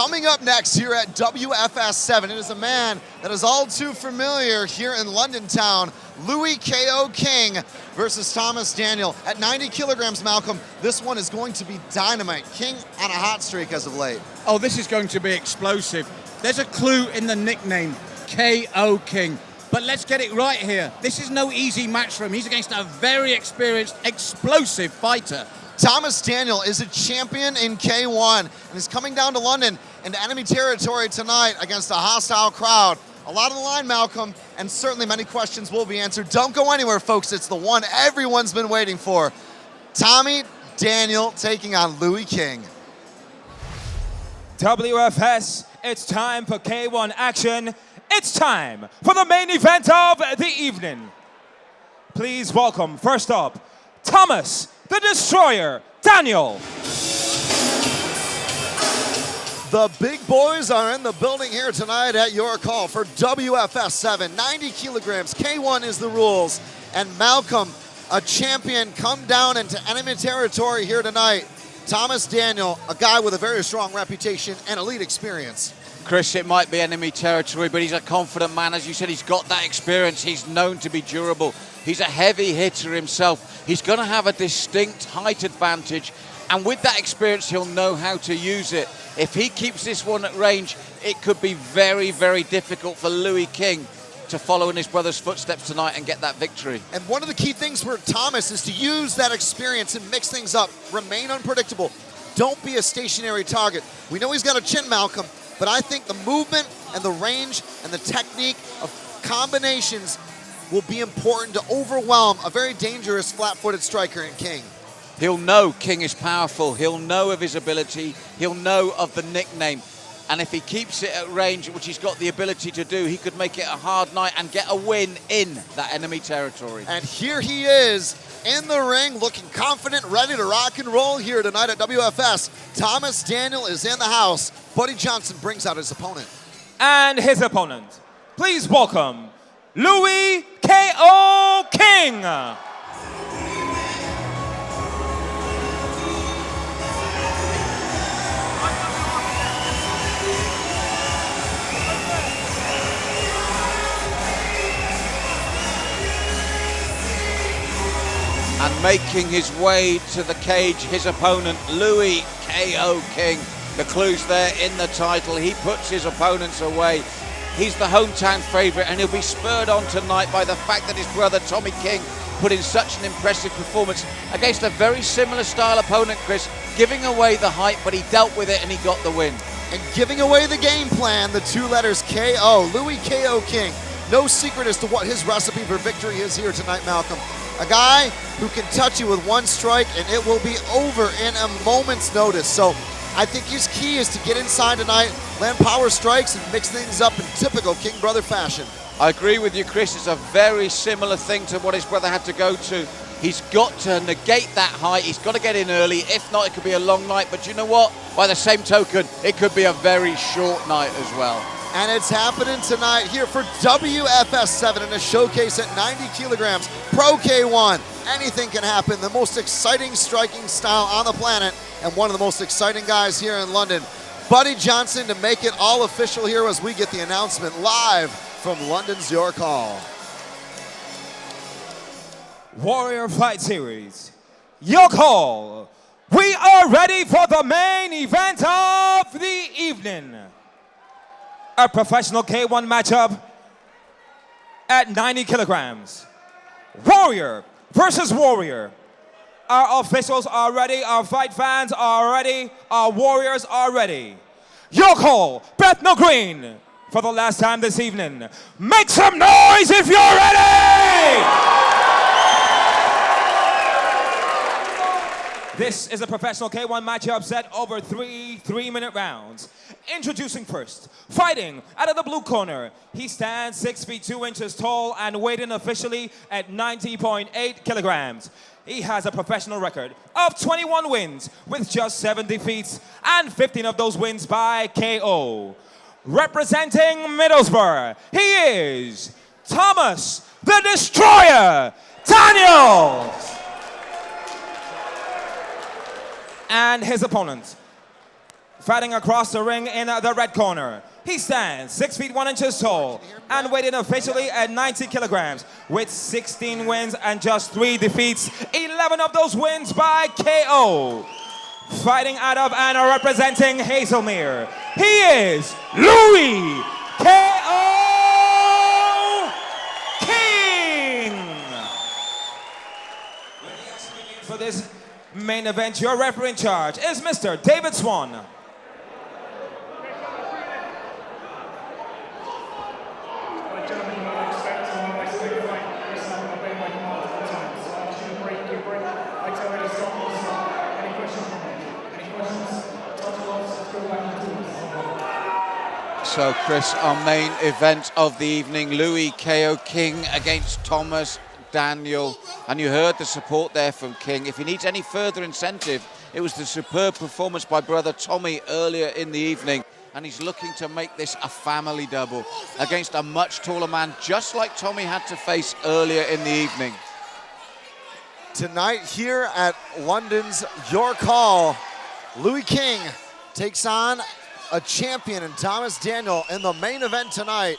Coming up next here at WFS 7, it is a man that is all too familiar here in London town, Louis K.O. King versus Thomas Daniel. At 90 kilograms, Malcolm, this one is going to be dynamite. King on a hot streak as of late. Oh, this is going to be explosive. There's a clue in the nickname, K.O. King. But let's get it right here. This is no easy match for him. He's against a very experienced, explosive fighter. Thomas Daniel is a champion in K1 and is coming down to London into enemy territory tonight against a hostile crowd. A lot on the line, Malcolm, and certainly many questions will be answered. Don't go anywhere, folks. It's the one everyone's been waiting for. Tommy Daniel taking on Louis King. WFS, it's time for K1 action. It's time for the main event of the evening. Please welcome, first up, Thomas the Destroyer Daniel. The big boys are in the building here tonight at Yorkhall for WFS 7. 90 kilograms, K1 is the rules. And Malcolm, a champion, come down into enemy territory here tonight. Thomas Daniel, a guy with a very strong reputation and elite experience. Chris, it might be enemy territory, but he's a confident man. As you said, he's got that experience. He's known to be durable. He's a heavy hitter himself. He's going to have a distinct height advantage, and with that experience, he'll know how to use it. If he keeps this one at range, it could be very, very difficult for Louis King to follow in his brother's footsteps tonight and get that victory. And one of the key things for Thomas is to use that experience and mix things up, remain unpredictable. Don't be a stationary target. We know he's got a chin, Malcolm, but I think the movement and the range and the technique of combinations will be important to overwhelm a very dangerous flat-footed striker in King. He'll know King is powerful. He'll know of his ability. He'll know of the nickname. And if he keeps it at range, which he's got the ability to do, he could make it a hard night and get a win in that enemy territory. And here he is in the ring, looking confident, ready to rock and roll here tonight at WFS. Thomas Daniel is in the house. Buddy Johnson brings out his opponent. And his opponent. Please welcome Louis K.O. King. And making his way to the cage, his opponent, Louis K.O. King. The clue's there in the title. He puts his opponents away. He's the hometown favourite, and he'll be spurred on tonight by the fact that his brother, Tommy King, put in such an impressive performance against a very similar style opponent, Chris, giving away the height, but he dealt with it and he got the win. And giving away the game plan, the two letters K.O., Louis K.O. King. No secret as to what his recipe for victory is here tonight, Malcolm. A guy who can touch you with one strike and it will be over in a moment's notice. So I think his key is to get inside tonight, land power strikes, and mix things up in typical King brother fashion. I agree with you, Chris. It's a very similar thing to what his brother had to go to. He's got to negate that height. He's got to get in early. If not, it could be a long night. But you know what? By the same token, it could be a very short night as well. And it's happening tonight here for WFS 7 in a showcase at 90 kilograms. Pro K1. Anything can happen. The most exciting striking style on the planet and one of the most exciting guys here in London. Buddy Johnson to make it all official here as we get the announcement live from London's Yorkhall. Warrior Fight Series, Yorkhall. We are ready for the main event of the evening. A professional K1 matchup at 90 kilograms. Warrior versus Warrior. Our officials are ready, our fight fans are ready, our warriors are ready. Yorkhall, Bethnal Green, for the last time this evening. Make some noise if you're ready! This is a professional K1 matchup set over three-minute rounds. Introducing first, fighting out of the blue corner. He stands 6 feet 2 inches tall and weighed in officially at 90.8 kilograms. He has a professional record of 21 wins with just 7 defeats and 15 of those wins by KO. Representing Middlesbrough, he is Thomas the Destroyer Daniel. And his opponent, Fighting across the ring in the red corner. He stands 6 feet 1 inches tall and weighing officially at 90 kilograms with 16 wins and just 3 defeats, 11 of those wins by KO. Fighting out of and representing Hazelmere, he is Louis KO King. For this main event, your referee in charge is Mr. David Swan. So, Chris, our main event of the evening, Louis KO King against Thomas Daniel. And you heard the support there from King. If he needs any further incentive, it was the superb performance by brother Tommy earlier in the evening. And he's looking to make this a family double against a much taller man, just like Tommy had to face earlier in the evening. Tonight here at London's Yorkhall, Louis King takes on a champion in Thomas Daniel in the main event tonight.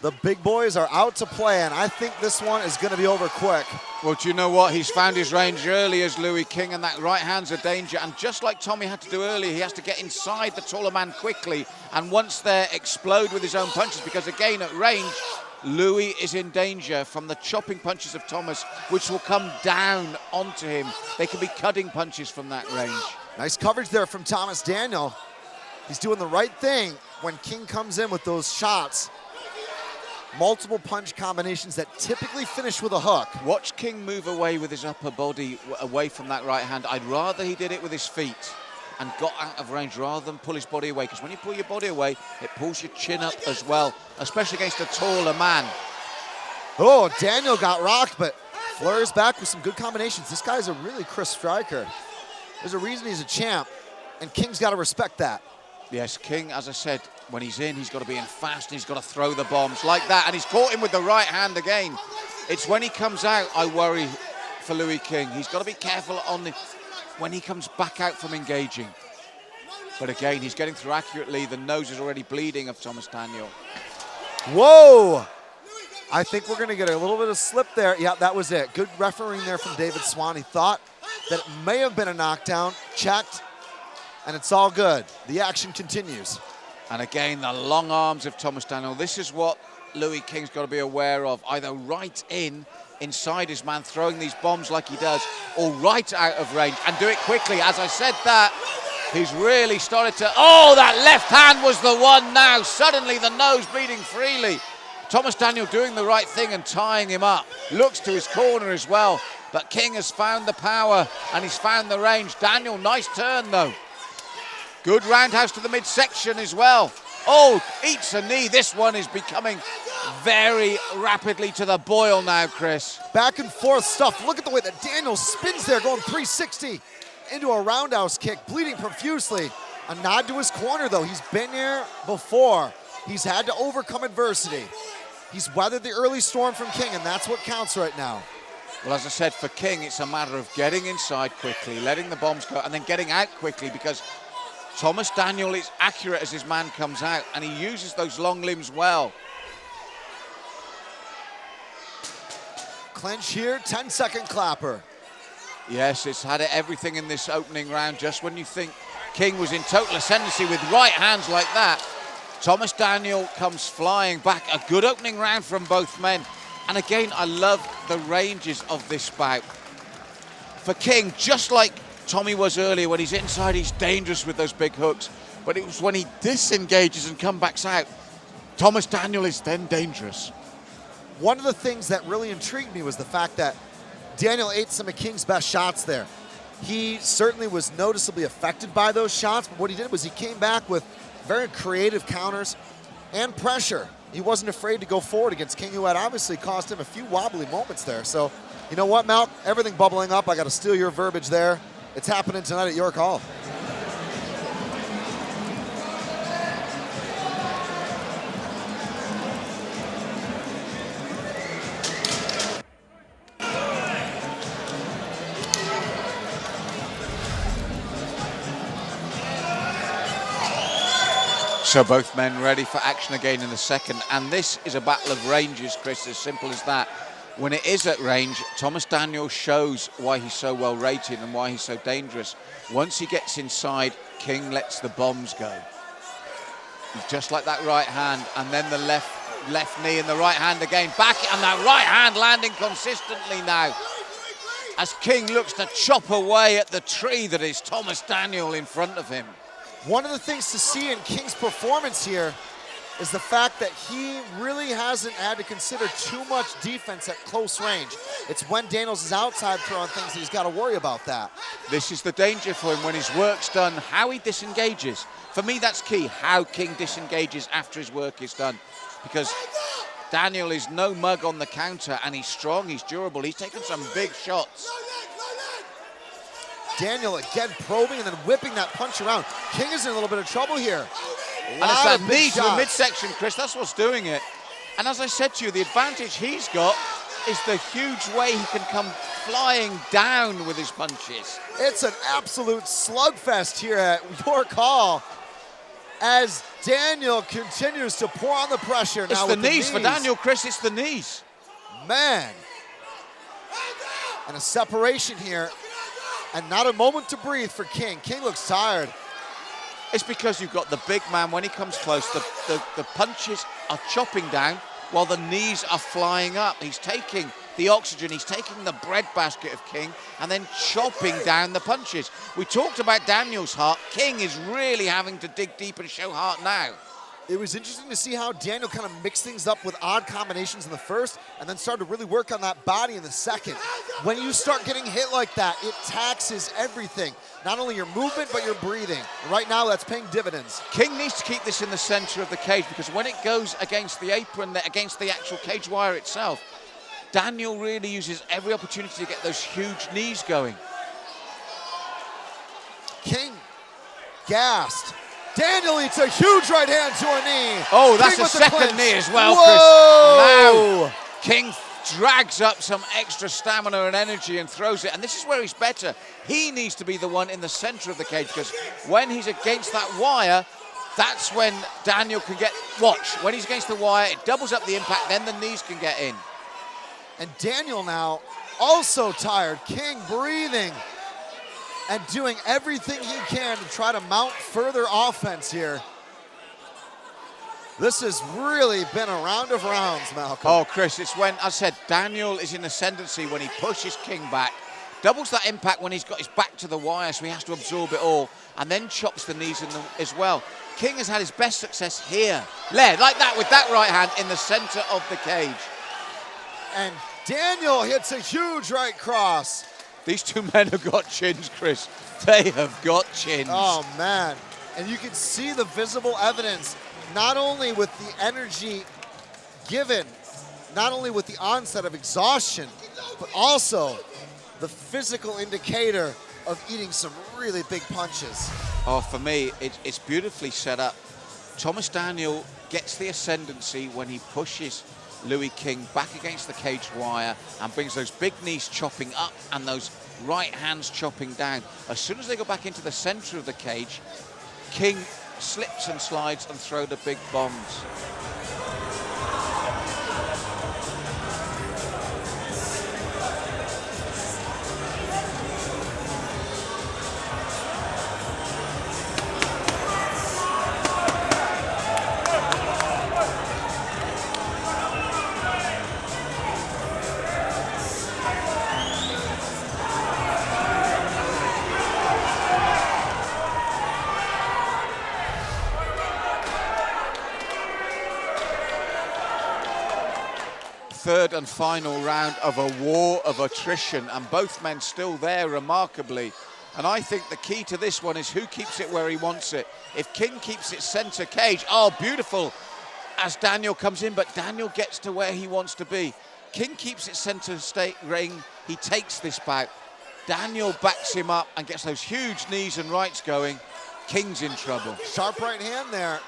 The big boys are out to play, and I think this one is going to be over quick. Well, do you know what? He's found his range early as Louis King, and that right hand's a danger. And just like Tommy had to do earlier, he has to get inside the taller man quickly, and once there, explode with his own punches, because again, at range, Louis is in danger from the chopping punches of Thomas, which will come down onto him. They can be cutting punches from that range. Nice coverage there from Thomas Daniel. He's doing the right thing when King comes in with those shots. Multiple punch combinations that typically finish with a hook. Watch King move away with his upper body away from that right hand. I'd rather he did it with his feet and got out of range rather than pull his body away, because when you pull your body away, it pulls your chin up as well, especially against a taller man. Oh, Daniel got rocked, but flurries back with some good combinations. This guy's a really crisp striker. There's a reason he's a champ, and King's got to respect that. Yes, King, as I said, when he's in, he's got to be in fast, and he's got to throw the bombs like that, and he's caught him with the right hand again. It's when he comes out, I worry for Louis King. He's got to be careful when he comes back out from engaging. But again, he's getting through accurately. The nose is already bleeding of Thomas Daniel. Whoa! I think we're going to get a little bit of slip there. Yeah, that was it. Good refereeing there from David Swan. He thought that it may have been a knockdown, checked, and it's all good. The action continues. And again, the long arms of Thomas Daniel. This is what Louis King's got to be aware of. Either right inside his man, throwing these bombs like he does, or right out of range, and do it quickly. As I said that, he's really started to... Oh, that left hand was the one now. Suddenly the nose bleeding freely. Thomas Daniel doing the right thing and tying him up. Looks to his corner as well. But King has found the power and he's found the range. Daniel, nice turn though. Good roundhouse to the midsection as well. Oh, eats a knee. This one is becoming very rapidly to the boil now, Chris. Back and forth stuff. Look at the way that Daniel spins there, going 360 into a roundhouse kick, bleeding profusely. A nod to his corner though. He's been here before. He's had to overcome adversity. He's weathered the early storm from King, and that's what counts right now. Well, as I said, for King, it's a matter of getting inside quickly, letting the bombs go, and then getting out quickly, because Thomas Daniel is accurate as his man comes out, and he uses those long limbs well. Clinch here, 10-second clapper. Yes, it's had everything in this opening round. Just when you think King was in total ascendancy with right hands like that, Thomas Daniel comes flying back. A good opening round from both men. And again, I love the ranges of this bout. For King, just like Tommy was earlier, when he's inside, he's dangerous with those big hooks. But it was when he disengages and comes back out, Thomas Daniel is then dangerous. One of the things that really intrigued me was the fact that Daniel ate some of King's best shots there. He certainly was noticeably affected by those shots, but what he did was he came back with very creative counters and pressure. He wasn't afraid to go forward against King, who had obviously cost him a few wobbly moments there. So, you know what, Malk? Everything bubbling up. I got to steal your verbiage there. It's happening tonight at Yorkhall. So both men ready for action again in the second. And this is a battle of ranges, Chris, as simple as that. When it is at range, Thomas Daniel shows why he's so well rated and why he's so dangerous. Once he gets inside, King lets the bombs go. Just like that right hand, and then the left knee and the right hand again. Back, and that right hand landing consistently now. As King looks to chop away at the tree that is Thomas Daniel in front of him. One of the things to see in King's performance here is the fact that he really hasn't had to consider too much defense at close range. It's when Daniels is outside throwing things that he's got to worry about that. This is the danger for him when his work's done, how he disengages. For me, that's key, how King disengages after his work is done. Because Daniel is no mug on the counter, and he's strong, he's durable, he's taken some big shots. Daniel again probing and then whipping that punch around. King is in a little bit of trouble here. And it's that knee to the midsection, Chris, that's what's doing it. And as I said to you, the advantage he's got is the huge way he can come flying down with his punches. It's an absolute slugfest here at Yorkhall as Daniel continues to pour on the pressure. It's now the with knees for Daniel, Chris, it's the knees. Man. And a separation here. And not a moment to breathe for King. King looks tired. It's because you've got the big man, when he comes close, the punches are chopping down while the knees are flying up. He's taking the oxygen, he's taking the breadbasket of King and then chopping down the punches. We talked about Daniel's heart. King is really having to dig deep and show heart now. It was interesting to see how Daniel kind of mixed things up with odd combinations in the first and then started to really work on that body in the second. When you start getting hit like that, it taxes everything. Not only your movement, but your breathing. Right now, that's paying dividends. King needs to keep this in the center of the cage because when it goes against the apron, against the actual cage wire itself, Daniel really uses every opportunity to get those huge knees going. King gassed. Daniel eats a huge right hand to a knee. Oh, that's King a second knee as well, Whoa! Chris. Now, King drags up some extra stamina and energy and throws it. And this is where he's better. He needs to be the one in the center of the cage because when he's against that wire, that's when Daniel can get, watch, when he's against the wire, it doubles up the impact, then the knees can get in. And Daniel now also tired. King breathing and doing everything he can to try to mount further offense here. This has really been a round of rounds, Malcolm. Oh, Chris, it's when, I said, Daniel is in ascendancy when he pushes King back, doubles that impact when he's got his back to the wire, so he has to absorb it all, and then chops the knees as well. King has had his best success here, led like that with that right hand in the center of the cage. And Daniel hits a huge right cross. These two men have got chins, Chris. They have got chins. Oh, man. And you can see the visible evidence, not only with the energy given, not only with the onset of exhaustion, but also the physical indicator of eating some really big punches. Oh, for me, it's beautifully set up. Thomas Daniel gets the ascendancy when he pushes Louis King back against the cage wire and brings those big knees chopping up and those right hands chopping down. As soon as they go back into the center of the cage, King slips and slides and throw the big bombs. Third and final round of a war of attrition, and both men still there remarkably. And I think the key to this one is who keeps it where he wants it. If King keeps it center cage, oh, beautiful, as Daniel comes in, but Daniel gets to where he wants to be. King keeps it center state ring, he takes this bout. Daniel backs him up and gets those huge knees and rights going. King's in trouble. Sharp right hand there.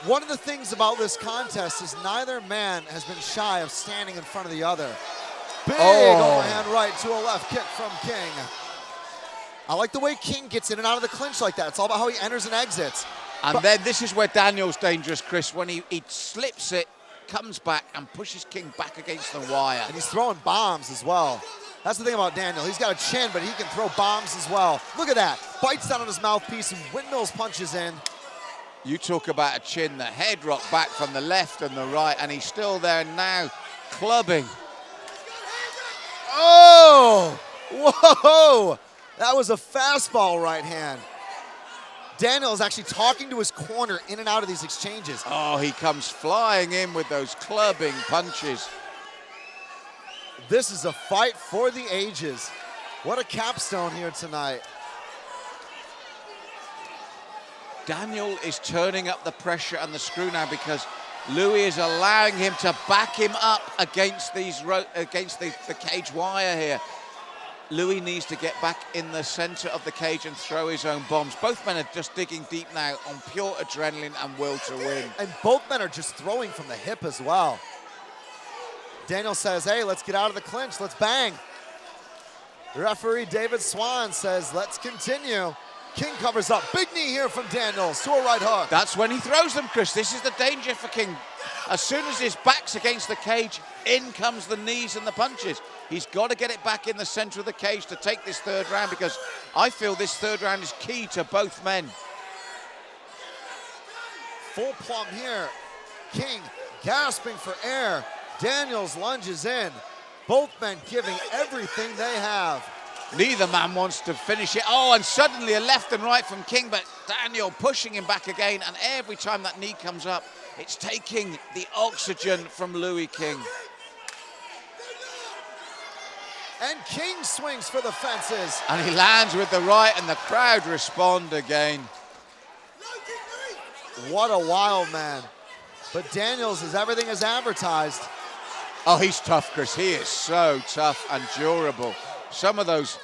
One of the things about this contest is neither man has been shy of standing in front of the other. Big overhand right to a left kick from King. I like the way King gets in and out of the clinch like that. It's all about how he enters and exits. And then this is where Daniel's dangerous, Chris, when he slips it, comes back and pushes King back against the wire. And he's throwing bombs as well. That's the thing about Daniel. He's got a chin, but he can throw bombs as well. Look at that. Bites down on his mouthpiece and windmills punches in. You talk about a chin, the head rock back from the left and the right, and he's still there now, clubbing. Oh! Whoa! That was a fastball right hand. Daniel is actually talking to his corner in and out of these exchanges. Oh, he comes flying in with those clubbing punches. This is a fight for the ages. What a capstone here tonight. Daniel is turning up the pressure and the screw now because Louis is allowing him to back him up against the cage wire here. Louis needs to get back in the center of the cage and throw his own bombs. Both men are just digging deep now on pure adrenaline and will to win. And both men are just throwing from the hip as well. Daniel says, hey, let's get out of the clinch, let's bang. Referee David Swan says, let's continue. King covers up, big knee here from Daniels to a right hook. That's when he throws them, Chris. This is the danger for King. As soon as his back's against the cage, in comes the knees and the punches. He's got to get it back in the center of the cage to take this third round because I feel this third round is key to both men. Full plumb here. King gasping for air. Daniels lunges in. Both men giving everything they have. Neither man wants to finish it. Oh, and suddenly a left and right from King, but Daniel pushing him back again. And every time that knee comes up, it's taking the oxygen from Louis King. And King swings for the fences. And he lands with the right, and the crowd respond again. What a wild man. But Daniels is everything as advertised. Oh, he's tough, Chris. He is so tough and durable. Some of those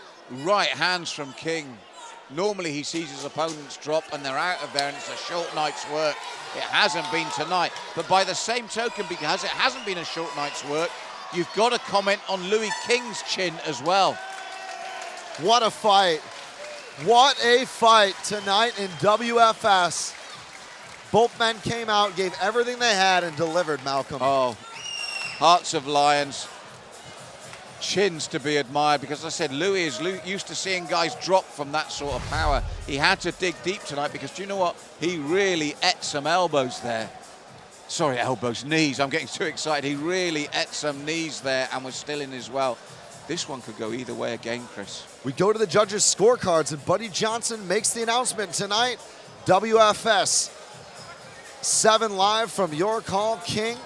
right hands from King. Normally he sees his opponents drop and they're out of there and it's a short night's work. It hasn't been tonight. But by the same token, because it hasn't been a short night's work, you've got to comment on Louis King's chin as well. What a fight. What a fight tonight in WFS. Both men came out, gave everything they had, and delivered, Malcolm. Oh, hearts of lions. Chins to be admired because, as I said, Louis is used to seeing guys drop from that sort of power. He had to dig deep tonight because, do you know what? He really ate some elbows there. Sorry, elbows, knees. I'm getting too excited. He really ate some knees there and was still in as well. This one could go either way again, Chris. We go to the judges' scorecards, and Buddy Johnson makes the announcement tonight. WFS 7 live from Yorkhall. King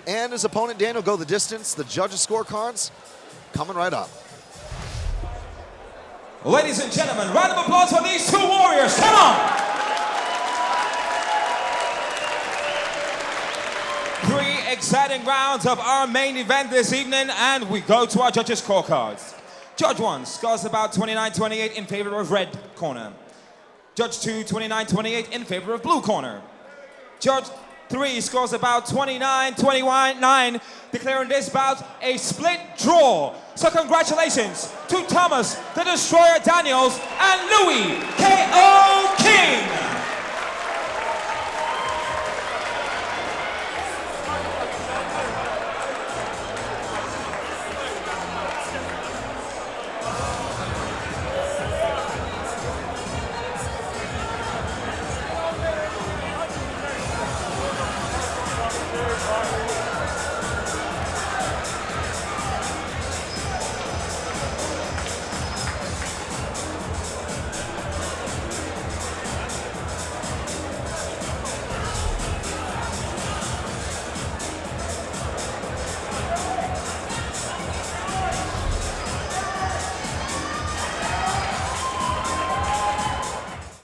and his opponent Daniel go the distance. The judges' scorecards coming right up. Ladies and gentlemen, round of applause for these two warriors. Come on! 3 exciting rounds of our main event this evening, and we go to our judges' scorecards. Judge 1 scores about 29-28 in favor of red corner. Judge 2, 29-28 in favor of blue corner. Judge 3 scores about 29-29, declaring this bout a split draw. So congratulations to Thomas the Destroyer Daniels and Louis K.O. King.